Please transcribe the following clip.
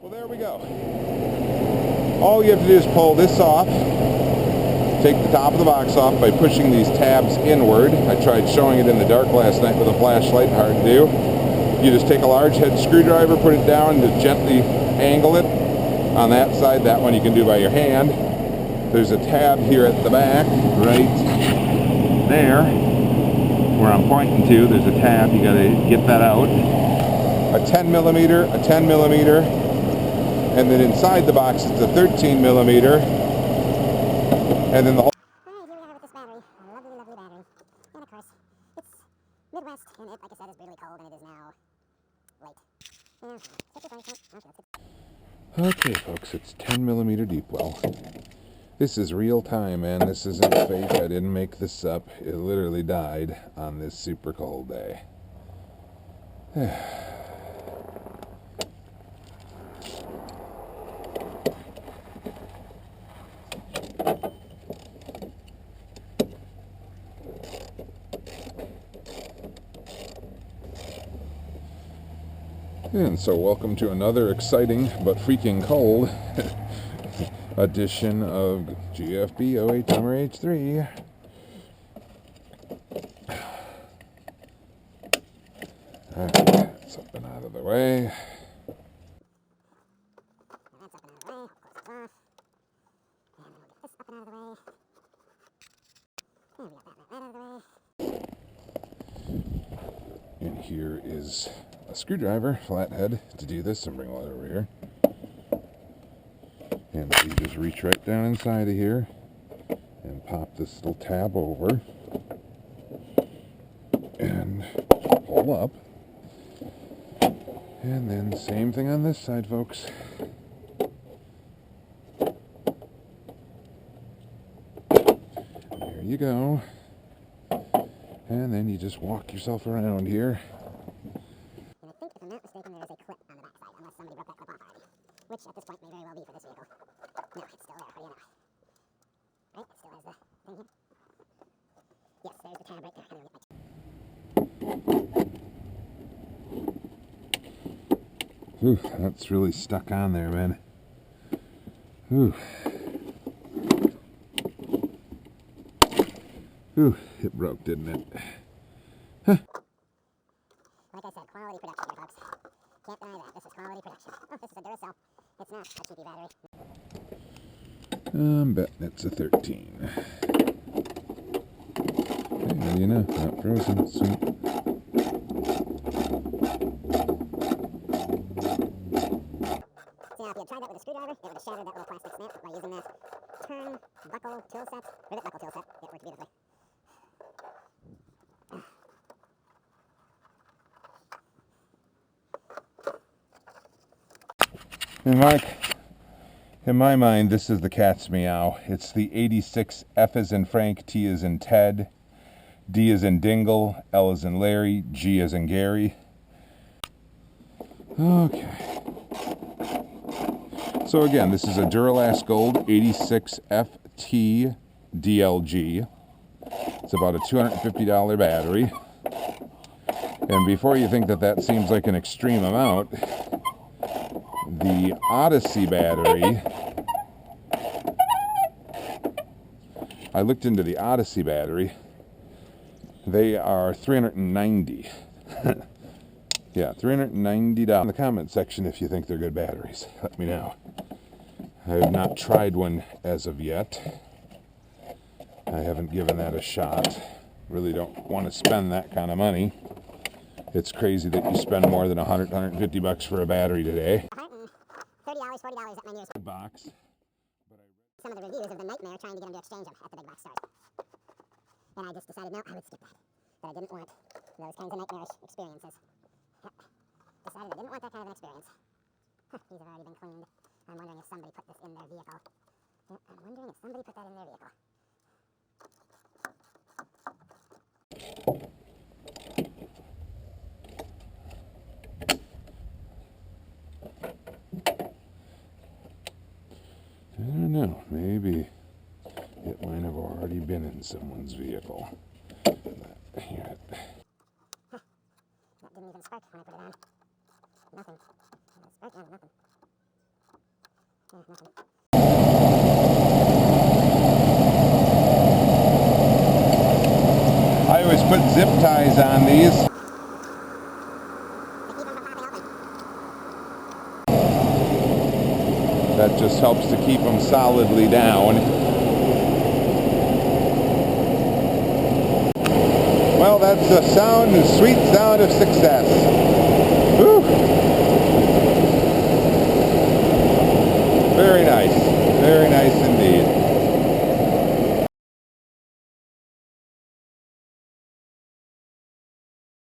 Well, there we go. All you have to do is pull this off. Take the top of the box off by pushing these tabs inward. I tried showing it in the dark last night with a flashlight, hard to do. You just take a large head screwdriver, put it down, just gently angle it on that side. That one you can do by your hand. There's a tab here at the back, right there, where I'm pointing to. There's a tab, you gotta get that out. A 10 millimeter, a 10 millimeter, and then inside the box it's a 13 millimeter, and then the whole... Alright, here we have it with this battery. A lovely, lovely battery. And of course, it's Midwest, and it, like I said, is brutally cold, and it is now late. Okay, folks, it's 10 millimeter deep well. This is real time, man. This isn't fake. I didn't make this up. It literally died on this super cold day. And so welcome to another exciting but freaking cold edition of GFB 08 Summer H3. Alright, that's up and out of the way. That's up and out of the way. Of course, it's off. And then we'll get this up and out of the way. And we got that right out of the way. And here is a screwdriver, flathead, to do this, and bring a lot over here. And so you just reach right down inside of here and pop this little tab over and pull up. And then same thing on this side, folks. There you go. And then you just walk yourself around here. And I think, if I'm not mistaken, there is a clip on the backside, unless somebody broke that clip off already. Which, at this point, may very well be for this vehicle. No, it's still there. What do you know? Right? It still has the thing here. Yes, there's the tab right there. And Ooh, that's really stuck on there, man. Ooh. Ooh, it broke, didn't it? Huh. like I said, quality production here, folks. Can't deny that. This is quality production. Oh, this is a Duracell. It's not a cheapy battery. I'm betting it's a 13. Hey, what do you know? Not frozen. Sweet. See, now, if you had tried that with a screwdriver, it would have shattered that little plastic snap. By using that turn buckle tool set, rivet buckle tool set, it worked beautifully. And Mark, in my mind, this is the cat's meow. It's the 86 F as in Frank, T as in Ted, D as in Dingle, L as in Larry, G as in Gary. Okay. So again, this is a Duralast Gold 86 FT DLG. It's about a $250 battery. And before you think that that seems like an extreme amount, the Odyssey battery, I looked into the Odyssey battery, they are $390. Yeah, $390. In the comment section if you think they're good batteries. Let me know. I have not tried one as of yet. I haven't given that a shot. Really don't want to spend that kind of money. It's crazy that you spend more than $100, $150 for a battery today. $30, $40 at my nearest Box. some of the reviews of the nightmare trying to get them to exchange them at the big box stores. And I just decided, no, I would skip that. That I didn't want those kinds of nightmarish experiences. Decided I didn't want that kind of an experience. These have already been cleaned. I'm wondering if somebody put this in their vehicle. I'm wondering if somebody put that in their vehicle. I don't know, maybe it might have already been in someone's vehicle. Here. That didn't even spark when I put it on. Nothing. It sparked on nothing. I always put zip ties on these. That just helps to keep them solidly down. Well, that's the sound, the sweet sound of success. Whew.